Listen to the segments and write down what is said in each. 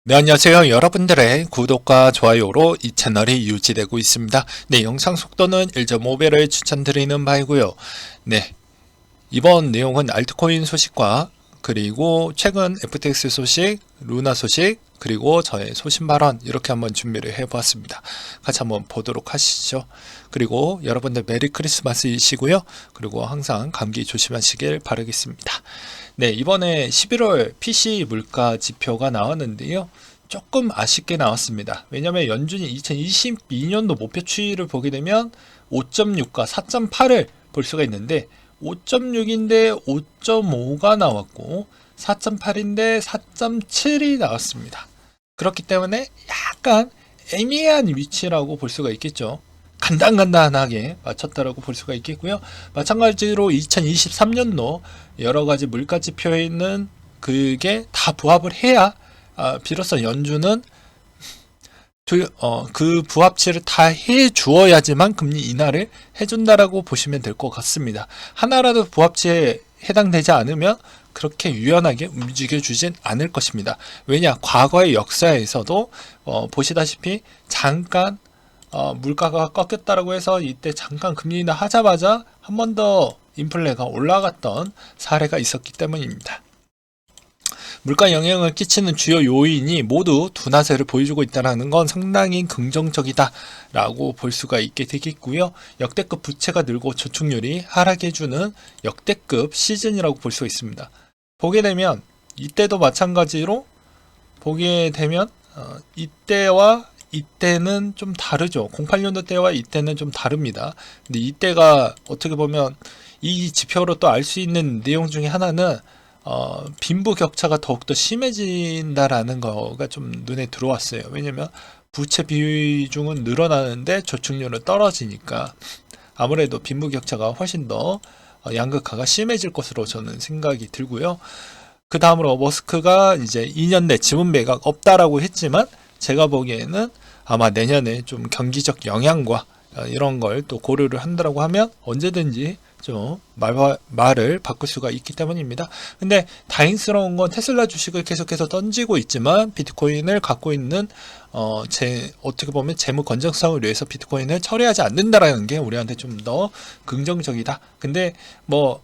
네, 안녕하세요. 여러분들의 구독과 좋아요로 이 채널이 유지되고 있습니다. 네, 영상 속도는 1.5배를 추천드리는 바이고요. 네, 이번 내용은 알트코인 소식과 그리고 최근 FTX 소식, 루나 소식, 그리고 저의 소신 발언 이렇게 한번 준비를 해보았습니다. 같이 한번 보도록 하시죠. 그리고 여러분들 메리 크리스마스이시고요. 그리고 항상 감기 조심하시길 바라겠습니다. 네, 이번에 11월 PC 물가 지표가 나왔는데요. 조금 아쉽게 나왔습니다. 왜냐하면 연준이 2022년도 목표 추이를 보게 되면 5.6과 4.8을 볼 수가 있는데 5.6인데 5.5가 나왔고 4.8인데 4.7이 나왔습니다. 그렇기 때문에 약간 애매한 위치라고 볼 수가 있겠죠. 간단하게 맞췄다라고 볼 수가 있겠고요. 마찬가지로 2023년도 여러가지 물가지표에 있는 그게 다 부합을 해야 비로소 연준은 그 부합치를 다 해주어야지만 금리 인하를 해준다라고 보시면 될 것 같습니다. 하나라도 부합치에 해당되지 않으면 그렇게 유연하게 움직여주진 않을 것입니다. 왜냐? 과거의 역사에서도 보시다시피 잠깐 물가가 꺾였다라고 해서 이때 잠깐 금리 인하 하자마자 한 번 더 인플레가 올라갔던 사례가 있었기 때문입니다. 물가 영향을 끼치는 주요 요인이 모두 둔화세를 보여주고 있다는 건 상당히 긍정적이다라고 볼 수가 있게 되겠고요. 역대급 부채가 늘고 저축률이 하락해주는 역대급 시즌이라고 볼 수가 있습니다. 보게 되면 이때도 마찬가지로 보게 되면 이때와 이때는 좀 다르죠. 08년도 때와 이때는 좀 다릅니다. 근데 이때가 어떻게 보면 이 지표로 또 알 수 있는 내용 중에 하나는 빈부격차가 더욱더 심해진다라는 거가 좀 눈에 들어왔어요. 왜냐면 부채 비중은 늘어나는데 저축률은 떨어지니까 아무래도 빈부격차가 훨씬 더 양극화가 심해질 것으로 저는 생각이 들고요. 그 다음으로 머스크가 이제 2년 내 지분 매각 없다라고 했지만 제가 보기에는 아마 내년에 좀 경기적 영향과 이런 걸 또 고려를 한다라고 하면 언제든지 좀 말을 바꿀 수가 있기 때문입니다. 근데 다행스러운 건 테슬라 주식을 계속해서 던지고 있지만 비트코인을 갖고 있는 어떻게 보면 재무 건전성을 위해서 비트코인을 처리하지 않는다라는 게 우리한테 좀 더 긍정적이다. 근데 뭐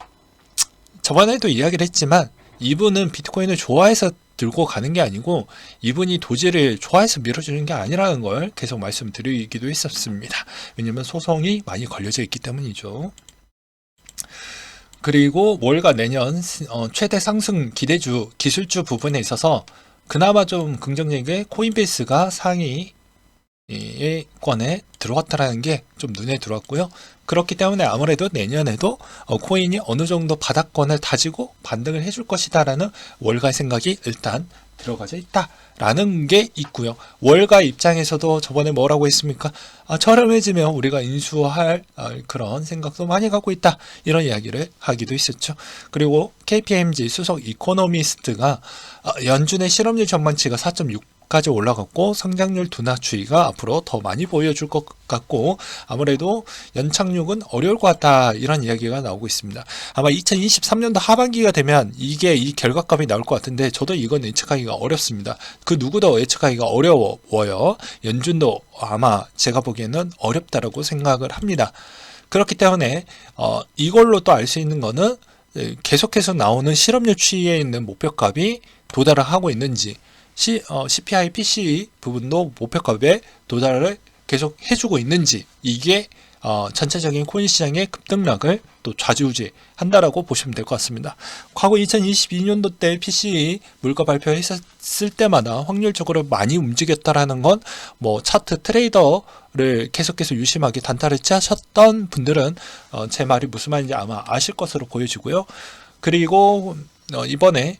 저번에도 이야기를 했지만 이분은 비트코인을 좋아해서 들고 가는 게 아니고 이분이 도지를 좋아해서 밀어주는 게 아니라는 걸 계속 말씀드리기도 했었습니다. 왜냐면 소송이 많이 걸려져 있기 때문이죠. 그리고 월가 내년 최대 상승 기대주 기술주 부분에 있어서 그나마 좀 긍정적인 코인베이스가 상위권에 들어왔다라는 게 좀 눈에 들어왔고요. 그렇기 때문에 아무래도 내년에도 코인이 어느 정도 바닥권을 다지고 반등을 해줄 것이다라는 월가의 생각이 일단 들어가져 있다라는 게 있고요. 월가 입장에서도 저번에 뭐라고 했습니까? 저렴해지면 우리가 인수할 그런 생각도 많이 갖고 있다. 이런 이야기를 하기도 했었죠. 그리고 KPMG 수석 이코노미스트가 연준의 실업률 전망치가 4.6까지 올라갔고 성장률 둔화 추이가 앞으로 더 많이 보여줄 것 같고 아무래도 연착륙은 어려울 것 같다 이런 이야기가 나오고 있습니다. 아마 2023년도 하반기가 되면 이게 이 결과값이 나올 것 같은데 저도 이건 예측하기가 어렵습니다. 그 누구도 예측하기가 어려워요. 연준도 아마 제가 보기에는 어렵다라고 생각을 합니다. 그렇기 때문에 이걸로 또 알 수 있는 거는 계속해서 나오는 실업률 추이에 있는 목표값이 도달을 하고 있는지 CPI, PCE 부분도 목표값에 도달을 계속 해주고 있는지 이게 전체적인 코인 시장의 급등락을 또 좌지우지한다라고 보시면 될 것 같습니다. 과거 2022년도 때 PCE 물가 발표했을 때마다 확률적으로 많이 움직였다라는 건 뭐 차트 트레이더를 계속해서 유심하게 단타를 치셨던 분들은 제 말이 무슨 말인지 아마 아실 것으로 보여지고요. 그리고 이번에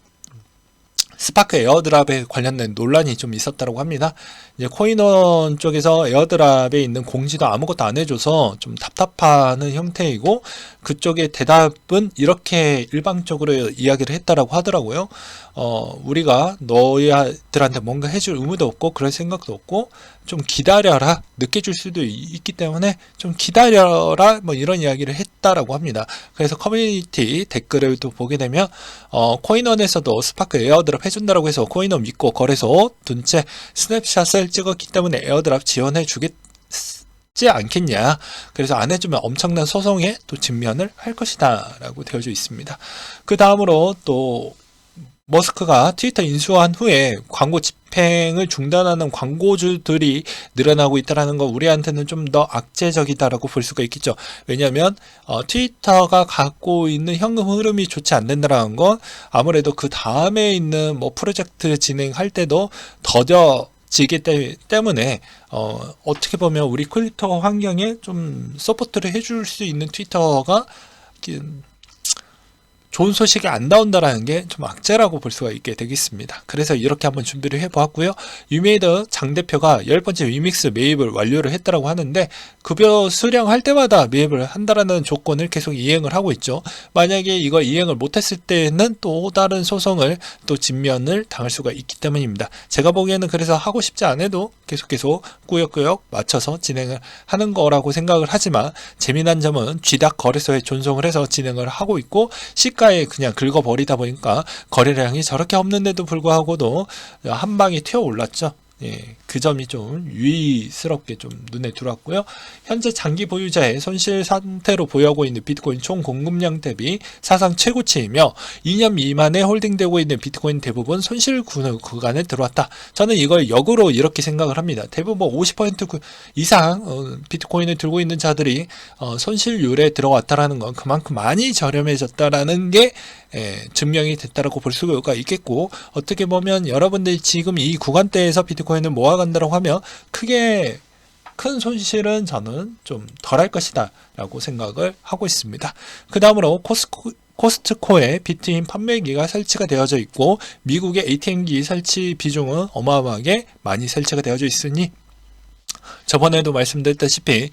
스파크 에어드랍에 관련된 논란이 좀 있었다고 합니다. 이제 코인원 쪽에서 에어드랍에 있는 공지도 아무것도 안 해줘서 좀 답답하는 형태이고 그쪽의 대답은 이렇게 일방적으로 이야기를 했다라고 하더라고요. 우리가 너희들한테 뭔가 해줄 의무도 없고 그럴 생각도 없고 좀 기다려라, 늦게 줄 수도 있기 때문에 좀 기다려라, 뭐 이런 이야기를 했다라고 합니다. 그래서 커뮤니티 댓글을 또 보게 되면 코인원에서도 스파크 에어드랍 해준다라고 해서 코인원 믿고 거래소 둔 채 스냅샷을 찍었기 때문에 에어드랍 지원해 주겠지 않겠냐. 그래서 안 해주면 엄청난 소송에 또 직면을 할 것이다 라고 되어져 있습니다. 그 다음으로 또 머스크가 트위터 인수한 후에 광고 집행을 중단하는 광고주들이 늘어나고 있다는 거, 우리한테는 좀 더 악재적이다라고 볼 수가 있겠죠. 왜냐하면 트위터가 갖고 있는 현금 흐름이 좋지 않는다는 건 아무래도 그 다음에 있는 뭐 프로젝트 진행할 때도 더뎌지기 때문에 어떻게 보면 우리 크립토 환경에 좀 서포트를 해줄 수 있는 트위터가 좋은 소식이 안 나온다라는 게 좀 악재라고 볼 수가 있게 되겠습니다. 그래서 이렇게 한번 준비를 해보았고요. 유메이드 장 대표가 10번째 위믹스 매입을 완료를 했다라고 하는데 급여 수령할 때마다 매입을 한다라는 조건을 계속 이행을 하고 있죠. 만약에 이걸 이행을 못했을 때는 또 다른 소송을 또 직면을 당할 수가 있기 때문입니다. 제가 보기에는 그래서 하고 싶지 않아도 계속 꾸역꾸역 맞춰서 진행을 하는 거라고 생각을 하지만 재미난 점은 쥐닥 거래소에 존속을 해서 진행을 하고 있고 시가에 그냥 긁어버리다 보니까 거래량이 저렇게 없는데도 불구하고도 한 방에 튀어 올랐죠. 예, 그 점이 좀 유의스럽게 좀 눈에 들어왔고요. 현재 장기 보유자의 손실 상태로 보유하고 있는 비트코인 총 공급량 대비 사상 최고치이며 2년 미만에 홀딩되고 있는 비트코인 대부분 손실 구간에 들어왔다. 저는 이걸 역으로 이렇게 생각을 합니다. 대부분 50% 이상 비트코인을 들고 있는 자들이 손실률에 들어왔다라는 건 그만큼 많이 저렴해졌다라는 게 증명이 됐다라고 볼 수가 있겠고, 어떻게 보면 여러분들이 지금 이 구간대에서 비트코인을 모아간다고 하면 크게 큰 손실은 저는 좀 덜할 것이다 라고 생각을 하고 있습니다. 그 다음으로 코스트코에 비트인 판매기가 설치가 되어져 있고 미국의 ATM기 설치 비중은 어마어마하게 많이 설치가 되어져 있으니 저번에도 말씀드렸다시피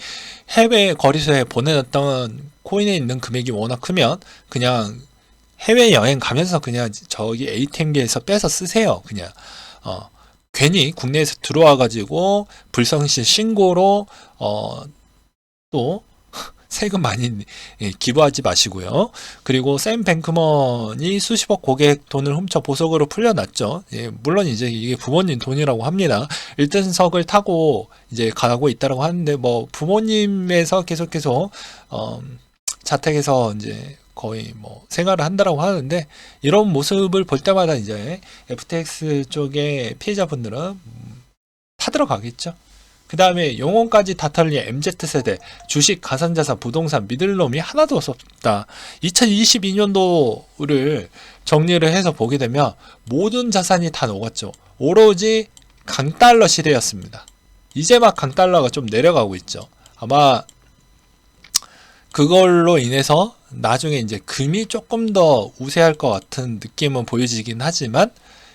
해외 거래소에 보내놨던 코인에 있는 금액이 워낙 크면 그냥 해외여행 가면서 그냥 저기 ATM기에서 빼서 쓰세요. 그냥 괜히 국내에서 들어와 가지고 불성실 신고로 또 세금 많이 기부하지 마시고요. 그리고 샘 뱅크먼이 수십억 고객 돈을 훔쳐 보석으로 풀려났죠. 물론 이제 이게 부모님 돈이라고 합니다. 1등석을 타고 이제 가고 있다고 하는데 뭐 부모님에서 계속 자택에서 이제 거의 뭐 생활을 한다라고 하는데 이런 모습을 볼 때마다 이제 FTX 쪽의 피해자분들은 타들어가겠죠. 그 다음에 영혼까지 다 털린 MZ세대, 주식, 가상자산, 부동산 믿을 놈이 하나도 없었다. 2022년도를 정리를 해서 보게 되면 모든 자산이 다 녹았죠. 오로지 강달러 시대였습니다. 이제 막 강달러가 좀 내려가고 있죠. 아마 그걸로 인해서 나중에 이제 금이 조금 더 우세할 것 같은 느낌은 보여지긴 하지만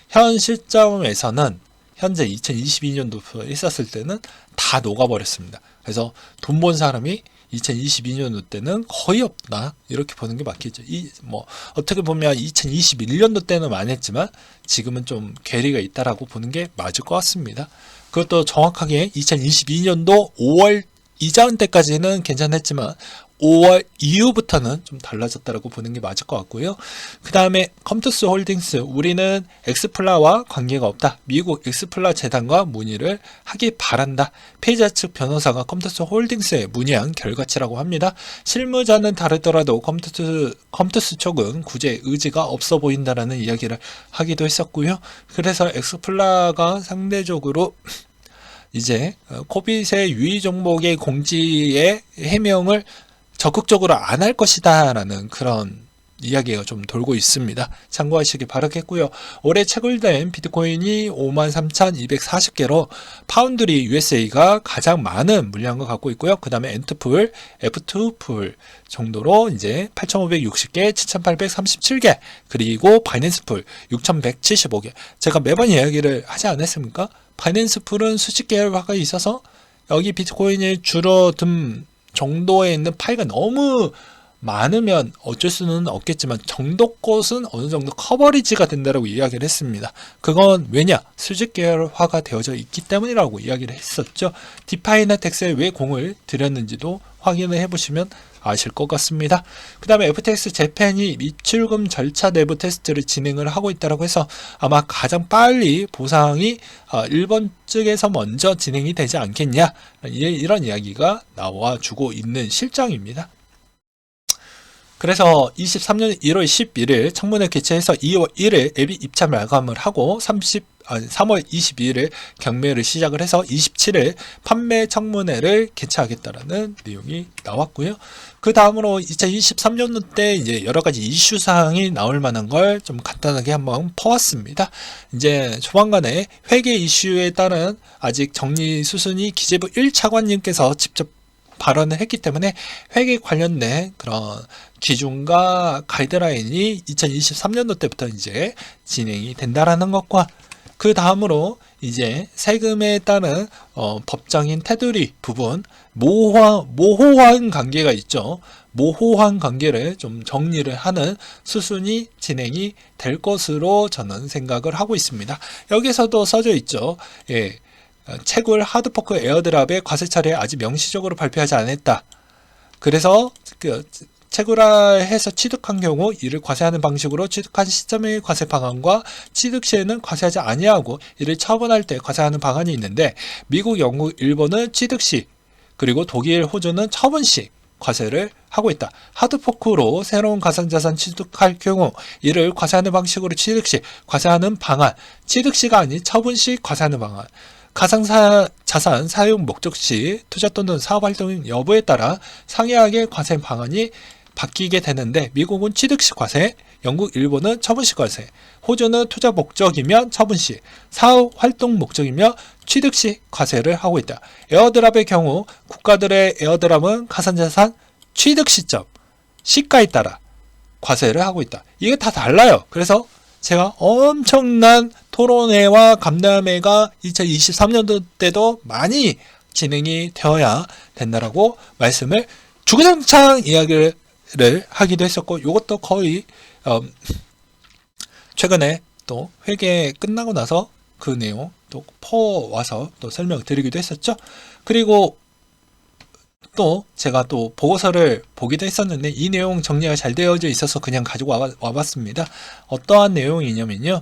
현 시점에서는 현재 2022년도 있었을 때는 다 녹아버렸습니다. 그래서 돈 번 사람이 2022년도 때는 거의 없다 이렇게 보는 게 맞겠죠. 뭐 어떻게 보면 2021년도 때는 많이 했지만 지금은 좀 괴리가 있다라고 보는 게 맞을 것 같습니다. 그것도 정확하게 2022년도 5월 이전 때까지는 괜찮았지만 5월 이후부터는 좀 달라졌다라고 보는 게 맞을 것 같고요. 그 다음에 컴투스 홀딩스, 우리는 엑스플라와 관계가 없다. 미국 엑스플라 재단과 문의를 하기 바란다. 피해자 측 변호사가 컴투스 홀딩스에 문의한 결과치라고 합니다. 실무자는 다르더라도 컴투스 쪽은 구제 의지가 없어 보인다라는 이야기를 하기도 했었고요. 그래서 엑스플라가 상대적으로 이제 코빗의 유의 종목의 공지의 해명을 적극적으로 안 할 것이다 라는 그런 이야기가 좀 돌고 있습니다. 참고하시기 바라겠고요. 올해 채굴된 비트코인이 53,240개로 파운드리 USA가 가장 많은 물량을 갖고 있고요. 그 다음에 엔트풀, F2풀 정도로 이제 8,560개, 7,837개, 그리고 바이낸스풀 6,175개. 제가 매번 이야기를 하지 않았습니까? 바이낸스풀은 수십 개화가 있어서 여기 비트코인이 줄어든 정도에 있는 파이가 너무 많으면 어쩔 수는 없겠지만 정도 것은 어느 정도 커버리지가 된다라고 이야기를 했습니다. 그건 왜냐? 수직 계열화가 되어져 있기 때문이라고 이야기를 했었죠. 디파이나 텍스에 왜 공을 들였는지도 확인을 해보시면 아실 것 같습니다. 그 다음에 FTX 재팬이 미출금 절차 내부 테스트를 진행을 하고 있다고 해서 아마 가장 빨리 보상이 일본 측에서 먼저 진행이 되지 않겠냐, 이런 이야기가 나와주고 있는 실정입니다. 그래서 23년 1월 11일 청문회 개최해서 2월 1일 앱이 입찰 마감을 하고 3월 22일에 경매를 시작을 해서 27일 판매 청문회를 개최하겠다라는 내용이 나왔고요. 그 다음으로 2023년도 때 이제 여러 가지 이슈 사항이 나올 만한 걸 좀 간단하게 한번 퍼왔습니다. 이제 조만간에 회계 이슈에 따른 아직 정리 수순이 기재부 1차관님께서 직접 발언을 했기 때문에 회계 관련된 그런 기준과 가이드라인이 2023년도 때부터 이제 진행이 된다라는 것과, 그 다음으로 이제 세금에 따른 법정인 테두리 부분, 모호한 관계가 있죠. 모호한 관계를 좀 정리를 하는 수순이 진행이 될 것으로 저는 생각을 하고 있습니다. 여기서도 써져 있죠. 예. 채굴 하드포크 에어드랍의 과세 차례 아직 명시적으로 발표하지 않았다. 그래서 채굴해서 취득한 경우 이를 과세하는 방식으로 취득한 시점의 과세 방안과 취득 시에는 과세하지 아니하고 이를 처분할 때 과세하는 방안이 있는데, 미국, 영국, 일본은 취득 시, 그리고 독일, 호주는 처분 시 과세를 하고 있다. 하드포크로 새로운 가상자산 취득할 경우 이를 과세하는 방식으로 취득 시 과세하는 방안, 취득 시가 아닌 처분 시 과세하는 방안, 가상자산 사용 목적 시 투자 또는 사업활동 여부에 따라 상이하게 과세 방안이 바뀌게 되는데, 미국은 취득 시 과세, 영국, 일본은 처분 시 과세, 호주는 투자 목적이면 처분 시, 사업 활동 목적이며 취득 시 과세를 하고 있다. 에어드랍의 경우 국가들의 에어드랍은 가상자산 취득 시점, 시가에 따라 과세를 하고 있다. 이게 다 달라요. 그래서 제가 엄청난 토론회와 간담회가 2023년도 때도 많이 진행이 되어야 된다라고 말씀을 주구장창 이야기를 하기도 했었고, 이것도 거의 최근에 또 회계 끝나고 나서 그 내용 또 퍼와서 또 설명드리기도 했었죠. 그리고 또 제가 또 보고서를 보기도 했었는데 이 내용 정리가 잘 되어져 있어서 그냥 가지고 와봤습니다. 어떠한 내용이냐면요,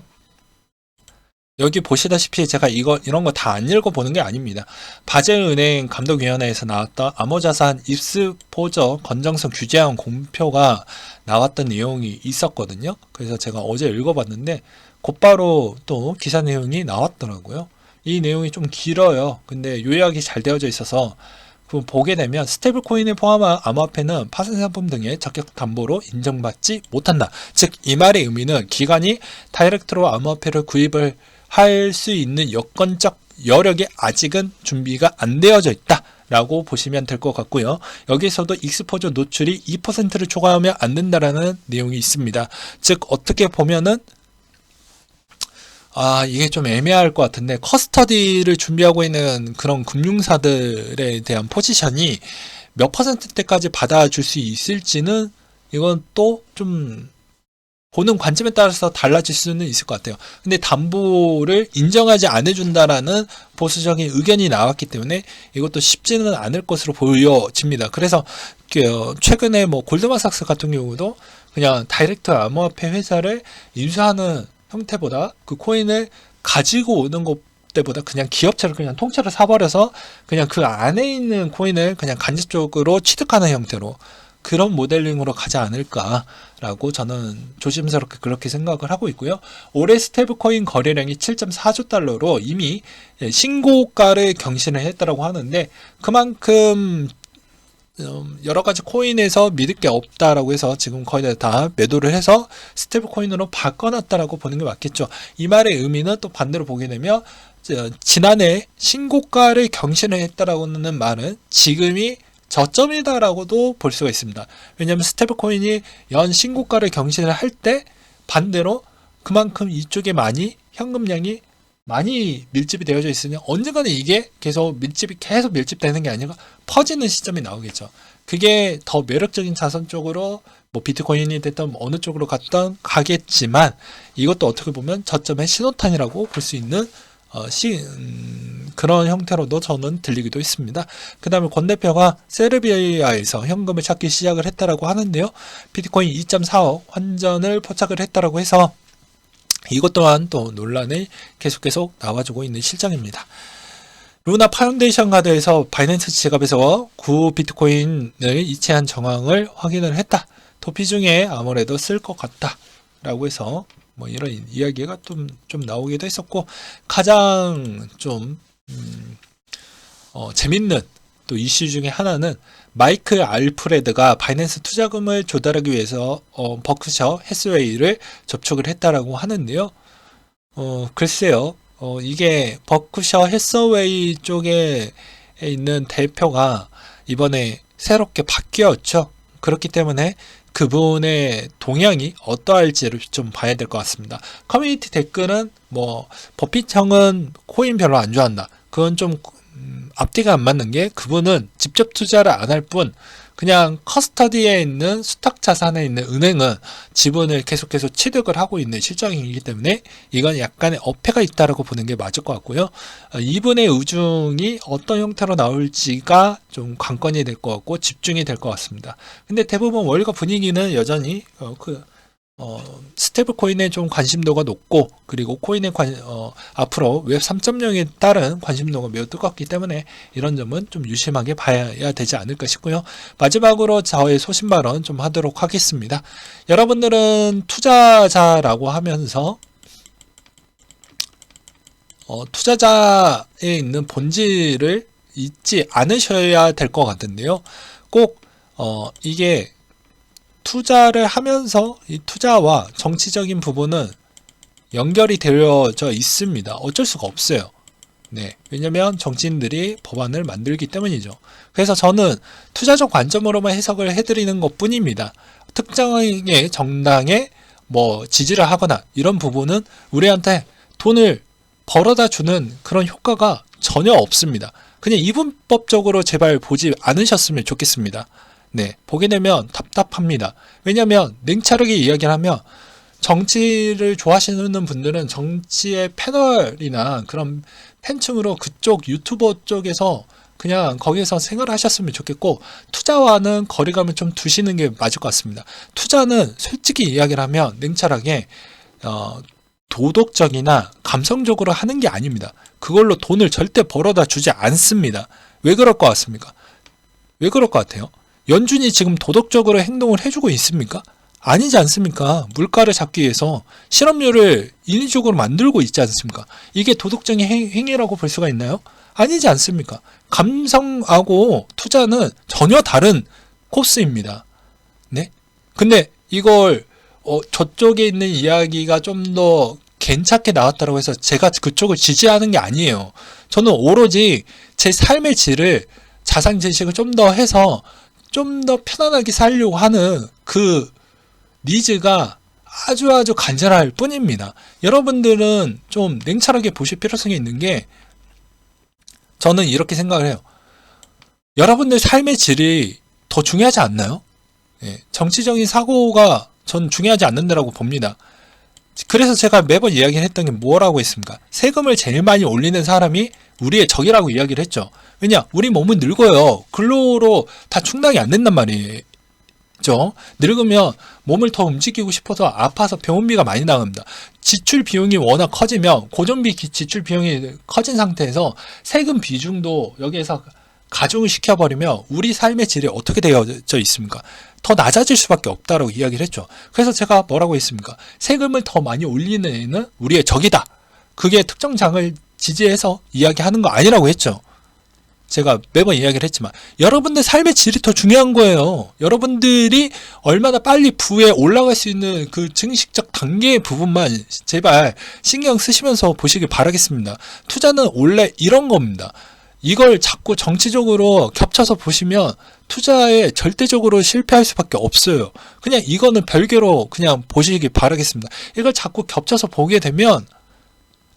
여기 보시다시피 제가 이런 거 다 안 읽어보는 게 아닙니다. 바젤은행 감독위원회에서 나왔던 암호자산 익스포저 건정성 규제안 공표가 나왔던 내용이 있었거든요. 그래서 제가 어제 읽어봤는데 곧바로 또 기사 내용이 나왔더라고요. 이 내용이 좀 길어요. 근데 요약이 잘 되어져 있어서 보게 되면 스테이블 코인을 포함한 암호화폐는 파생 상품 등의 적격 담보로 인정받지 못한다. 즉 이 말의 의미는 기관이 다이렉트로 암호화폐를 구입을 할 수 있는 여건적 여력이 아직은 준비가 안 되어져 있다 라고 보시면 될 것 같고요. 여기서도 익스포저 노출이 2%를 초과하면 안 된다라는 내용이 있습니다. 즉 어떻게 보면은 이게 좀 애매할 것 같은데, 커스터디를 준비하고 있는 그런 금융사들에 대한 포지션이 몇 %대까지 받아줄 수 있을지는 이건 또 좀 보는 관점에 따라서 달라질 수는 있을 것 같아요. 근데 담보를 인정하지 않아준다라는 보수적인 의견이 나왔기 때문에 이것도 쉽지는 않을 것으로 보여집니다. 그래서 최근에 뭐 골드만삭스 같은 경우도 그냥 다이렉트 암호화폐 회사를 인수하는 형태보다 그 코인을 가지고 오는 것 때보다 그냥 기업체를 그냥 통째로 사버려서 그냥 그 안에 있는 코인을 그냥 간접적으로 취득하는 형태로 그런 모델링으로 가지 않을까라고 저는 조심스럽게 그렇게 생각을 하고 있고요. 올해 스테이블코인 거래량이 7.4조 달러로 이미 신고가를 경신을 했다고 하는데, 그만큼 여러 가지 코인에서 믿을 게 없다라고 해서 지금 거의 다 매도를 해서 스테이블 코인으로 바꿔놨다라고 보는 게 맞겠죠. 이 말의 의미는 또 반대로 보게 되면 지난해 신고가를 경신을 했다라고 하는 말은 지금이 저점이다라고도 볼 수가 있습니다. 왜냐하면 스테이블 코인이 연 신고가를 경신을 할 때 반대로 그만큼 이쪽에 많이 현금량이 많이 밀집이 되어져 있으니 언젠가는 이게 계속 밀집되는 게 아니라 퍼지는 시점이 나오겠죠. 그게 더 매력적인 자산 쪽으로 뭐 비트코인이 됐던 어느 쪽으로 갔던 가겠지만 이것도 어떻게 보면 저점의 신호탄이라고 볼 수 있는 그런 형태로도 저는 들리기도 했습니다. 그 다음에 권 대표가 세르비아에서 현금을 찾기 시작을 했다라고 하는데요. 비트코인 2.4억 환전을 포착을 했다라고 해서 이것 또한 또 논란이 계속 나와주고 있는 실정입니다. 루나 파운데이션 카드에서 바이낸스 지갑에서 9 비트코인을 이체한 정황을 확인을 했다. 도피 중에 아무래도 쓸 것 같다. 라고 해서 뭐 이런 이야기가 좀 나오기도 했었고, 가장 좀 재밌는 또 이슈 중에 하나는 마이크 알프레드가 바이낸스 투자금을 조달하기 위해서 버크셔 해스웨이를 접촉을 했다라고 하는데요. 글쎄요. 이게 버크셔 해서웨이 쪽에 있는 대표가 이번에 새롭게 바뀌었죠. 그렇기 때문에 그분의 동향이 어떠할지를 좀 봐야 될 것 같습니다. 커뮤니티 댓글은 뭐 버핏 형은 코인 별로 안 좋아한다. 그건 좀 앞뒤가 안 맞는 게, 그분은 직접 투자를 안 할 뿐 그냥 커스터디에 있는 수탁 자산에 있는 은행은 지분을 계속해서 취득을 하고 있는 실정이기 때문에 이건 약간의 어폐가 있다라고 보는 게 맞을 것 같고요. 이분의 의중이 어떤 형태로 나올지가 좀 관건이 될 것 같고 집중이 될 것 같습니다. 근데 대부분 월가 분위기는 여전히 스테이블 코인에 좀 관심도가 높고, 그리고 코인의 앞으로 웹 3.0에 따른 관심도가 매우 뜨겁기 때문에 이런 점은 좀 유심하게 봐야 되지 않을까 싶고요. 마지막으로 저의 소신 발언 좀 하도록 하겠습니다. 여러분들은 투자자라고 하면서 투자자에 있는 본질을 잊지 않으셔야 될 것 같은데요. 꼭 이게 투자를 하면서 이 투자와 정치적인 부분은 연결이 되어져 있습니다. 어쩔 수가 없어요. 네, 왜냐면 정치인들이 법안을 만들기 때문이죠. 그래서 저는 투자적 관점으로만 해석을 해드리는 것 뿐입니다. 특정의 정당에 뭐 지지를 하거나 이런 부분은 우리한테 돈을 벌어다 주는 그런 효과가 전혀 없습니다. 그냥 이분법적으로 제발 보지 않으셨으면 좋겠습니다. 네, 보게 되면 답답합니다. 왜냐하면 냉철하게 이야기를 하면 정치를 좋아하시는 분들은 정치의 패널이나 그런 팬층으로 그쪽 유튜버 쪽에서 그냥 거기에서 생활하셨으면 좋겠고, 투자와는 거리감을 좀 두시는 게 맞을 것 같습니다. 투자는 솔직히 이야기를 하면 냉철하게 도덕적이나 감성적으로 하는 게 아닙니다. 그걸로 돈을 절대 벌어다 주지 않습니다. 왜 그럴 것 같습니까? 왜 그럴 것 같아요? 연준이 지금 도덕적으로 행동을 해주고 있습니까? 아니지 않습니까? 물가를 잡기 위해서 실업률을 인위적으로 만들고 있지 않습니까? 이게 도덕적인 행위라고 볼 수가 있나요? 아니지 않습니까? 감성하고 투자는 전혀 다른 코스입니다. 네? 근데 이걸 저쪽에 있는 이야기가 좀 더 괜찮게 나왔다고 해서 제가 그쪽을 지지하는 게 아니에요. 저는 오로지 제 삶의 질을, 자산 제식을 좀 더 해서 좀 더 편안하게 살려고 하는 그 니즈가 아주 간절할 뿐입니다. 여러분들은 좀 냉철하게 보실 필요성이 있는 게, 저는 이렇게 생각을 해요. 여러분들 삶의 질이 더 중요하지 않나요? 예, 정치적인 사고가 전 중요하지 않는다라고 봅니다. 그래서 제가 매번 이야기를 했던 게 뭐라고 했습니까? 세금을 제일 많이 올리는 사람이 우리의 적이라고 이야기를 했죠. 왜냐? 우리 몸은 늙어요. 근로로 다 충당이 안 된단 말이죠. 늙으면 몸을 더 움직이고 싶어서 아파서 병원비가 많이 나갑니다. 지출 비용이 워낙 커지면, 고정비 지출 비용이 커진 상태에서 세금 비중도 여기에서 가중을 시켜버리면 우리 삶의 질이 어떻게 되어져 있습니까? 더 낮아질 수밖에 없다라고 이야기를 했죠. 그래서 제가 뭐라고 했습니까? 세금을 더 많이 올리는 애는 우리의 적이다. 그게 특정 장을 지지해서 이야기하는 거 아니라고 했죠. 제가 매번 이야기를 했지만 여러분들 삶의 질이 더 중요한 거예요. 여러분들이 얼마나 빨리 부에 올라갈 수 있는 그 증식적 단계의 부분만 제발 신경 쓰시면서 보시길 바라겠습니다. 투자는 원래 이런 겁니다. 이걸 자꾸 정치적으로 겹쳐서 보시면 투자에 절대적으로 실패할 수밖에 없어요. 그냥 이거는 별개로 그냥 보시길 바라겠습니다. 이걸 자꾸 겹쳐서 보게 되면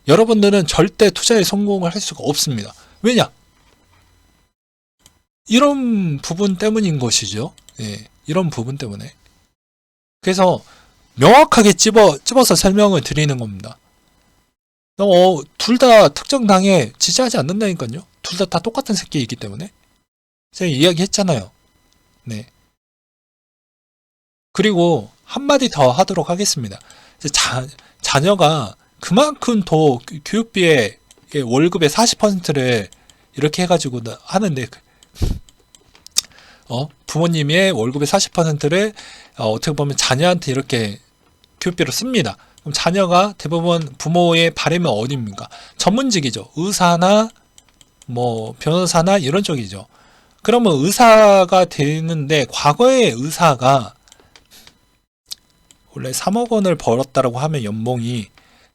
여러분들은 절대 투자에 성공을 할 수가 없습니다. 왜냐? 이런 부분 때문인 것이죠. 예, 이런 부분 때문에. 그래서 명확하게 집어서 설명을 드리는 겁니다. 둘 다 특정 당에 지지하지 않는다니까요. 둘 다 똑같은 새끼이기 때문에. 제가 이야기했잖아요. 네. 그리고 한마디 더 하도록 하겠습니다. 자녀가 그만큼 더 교육비에 월급의 40%를 이렇게 해가지고 하는데, 부모님의 월급의 40%를 어떻게 보면 자녀한테 이렇게 교육비로 씁니다. 그럼 자녀가 대부분 부모의 바람은 어디입니까? 전문직이죠. 의사나 뭐 변호사나 이런 쪽이죠. 그러면 의사가 되는데, 과거의 의사가 원래 3억 원을 벌었다라고 하면 연봉이,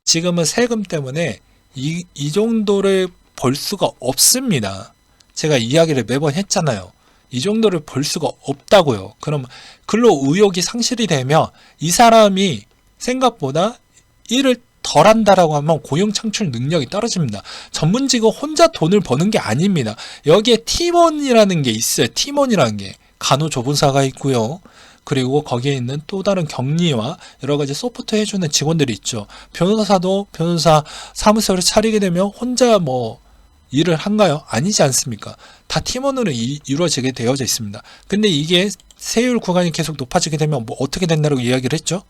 지금은 세금 때문에 이 정도를 벌 수가 없습니다. 제가 이야기를 매번 했잖아요. 이 정도를 벌 수가 없다고요. 그럼 근로 의욕이 상실이 되면 이 사람이 생각보다 일을 덜 한다라고 하면 고용 창출 능력이 떨어집니다. 전문직은 혼자 돈을 버는 게 아닙니다. 여기에 팀원이라는 게 있어요. 팀원이라는 게 간호조무사가 있고요. 그리고 거기에 있는 또 다른 격리와 여러 가지 서포트 해주는 직원들이 있죠. 변호사도 변호사 사무소를 차리게 되면 혼자 뭐 일을 한가요? 아니지 않습니까? 다 팀원으로 이루어지게 되어져 있습니다. 근데 이게 세율 구간이 계속 높아지게 되면 뭐 어떻게 된다고 이야기를 했죠?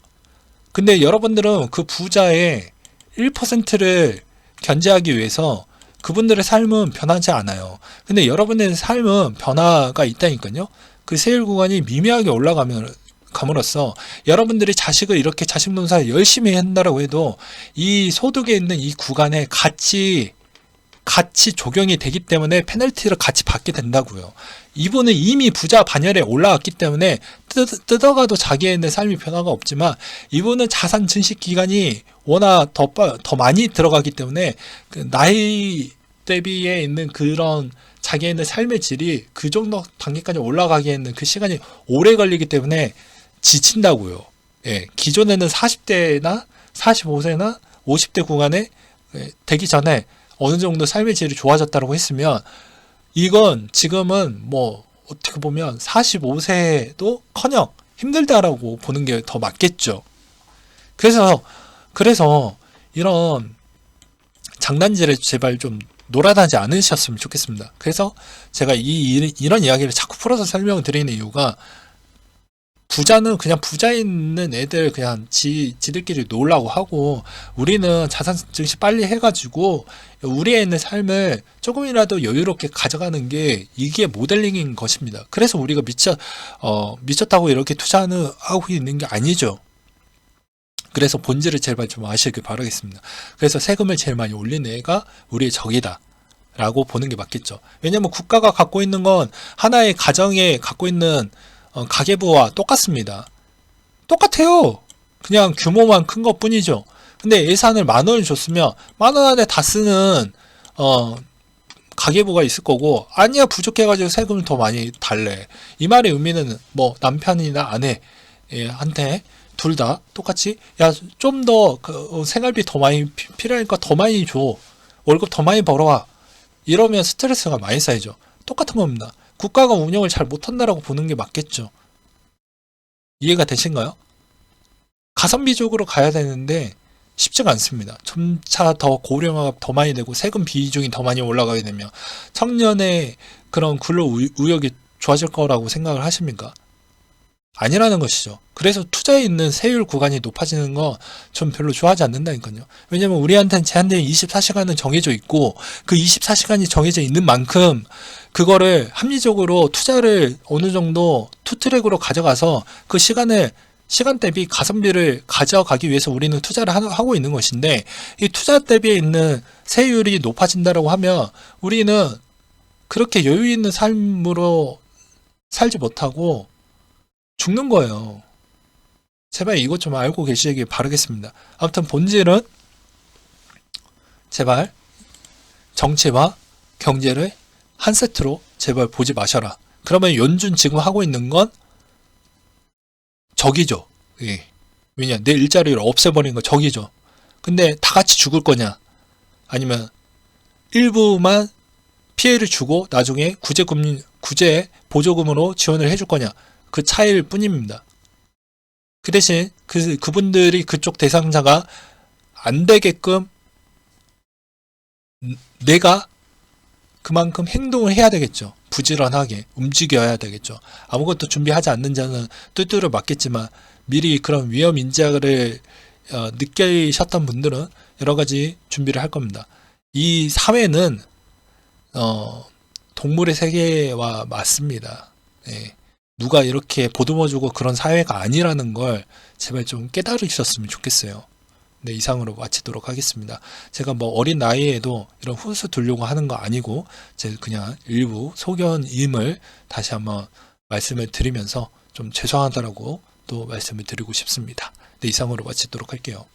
근데 여러분들은 그 부자의 1%를 견제하기 위해서 그분들의 삶은 변하지 않아요. 근데 여러분의 삶은 변화가 있다니까요. 그 세율 구간이 미미하게 올라감으로써 여러분들이 자식을 이렇게 자식 농사를 열심히 한다고 해도 이 소득에 있는 이 구간에 같이 적용이 되기 때문에 페널티를 같이 받게 된다고요. 이분은 이미 부자 반열에 올라왔기 때문에 뜯어가도 자기의 삶이 변화가 없지만, 이분은 자산 증식 기간이 워낙 더 많이 들어가기 때문에 그 나이 대비에 있는 그런 자기의 삶의 질이 그 정도 단계까지 올라가기에는 그 시간이 오래 걸리기 때문에 지친다고요. 예, 기존에는 40대나 45세나 50대 구간에 되기 전에 어느 정도 삶의 질이 좋아졌다고 했으면, 이건 지금은 뭐 어떻게 보면 45세도 커녕 힘들다라고 보는 게 더 맞겠죠. 그래서 이런 장난질을 제발 좀 놀아나지 않으셨으면 좋겠습니다. 그래서 제가 이런 이야기를 자꾸 풀어서 설명을 드리는 이유가, 부자는 그냥 부자에 있는 애들 그냥 지들끼리 놀라고 하고, 우리는 자산 증식 빨리 해가지고 우리에 있는 삶을 조금이라도 여유롭게 가져가는 게 이게 모델링인 것입니다. 그래서 우리가 미쳤다고 이렇게 하고 있는 게 아니죠. 그래서 본질을 제발 좀 아시길 바라겠습니다. 그래서 세금을 제일 많이 올리는 애가 우리의 적이다 라고 보는 게 맞겠죠. 왜냐면 국가가 갖고 있는 건 하나의 가정에 갖고 있는 가계부와 똑같습니다. 똑같아요. 그냥 규모만 큰 것 뿐이죠. 근데 예산을 10,000원을 줬으면 10,000원 안에 다 쓰는 가계부가 있을 거고, 아니야 부족해가지고 세금을 더 많이 달래. 이 말의 의미는 뭐 남편이나 아내한테 둘 다 똑같이, 야 좀 더 생활비 더 많이 필요하니까 더 많이 줘, 월급 더 많이 벌어와, 이러면 스트레스가 많이 쌓이죠. 똑같은 겁니다. 국가가 운영을 잘 못한다라고 보는 게 맞겠죠. 이해가 되신가요? 가성비적으로 가야 되는데 쉽지가 않습니다. 점차 더 고령화가 더 많이 되고 세금 비중이 더 많이 올라가게 되면 청년의 그런 근로 의욕이 좋아질 거라고 생각을 하십니까? 아니라는 것이죠. 그래서 투자에 있는 세율 구간이 높아지는 거 전 별로 좋아하지 않는다니까요. 왜냐면 우리한테는 제한된 24시간은 정해져 있고, 그 24시간이 정해져 있는 만큼 그거를 합리적으로 투자를 어느 정도 투트랙으로 가져가서 그 시간 대비 가성비를 가져가기 위해서 우리는 투자를 하고 있는 것인데, 이 투자 대비에 있는 세율이 높아진다고 하면 우리는 그렇게 여유 있는 삶으로 살지 못하고 죽는 거예요. 제발 이것 좀 알고 계시길 바라겠습니다. 아무튼 본질은 제발 정치와 경제를 한 세트로 제발 보지 마셔라. 그러면 연준 지금 하고 있는 건 적이죠. 예. 왜냐, 내 일자리를 없애버린 거 적이죠. 근데 다 같이 죽을 거냐? 아니면 일부만 피해를 주고 나중에 구제 보조금으로 지원을 해줄 거냐, 그 차이일 뿐입니다. 그 대신 그분들이 그쪽 대상자가 안 되게끔 내가 그만큼 행동을 해야 되겠죠. 부지런하게 움직여야 되겠죠. 아무것도 준비하지 않는 자는 뚜뚜를 맞겠지만 미리 그런 위험 인자를 느끼셨던 분들은 여러 가지 준비를 할 겁니다. 이 사회는 동물의 세계와 맞습니다. 예. 누가 이렇게 보듬어주고 그런 사회가 아니라는 걸 제발 좀 깨달으셨으면 좋겠어요. 네, 이상으로 마치도록 하겠습니다. 제가 뭐 어린 나이에도 이런 훈수 두려고 하는 거 아니고, 제가 그냥 일부 소견임을 다시 한번 말씀을 드리면서 좀 죄송하다라고 또 말씀을 드리고 싶습니다. 네, 이상으로 마치도록 할게요.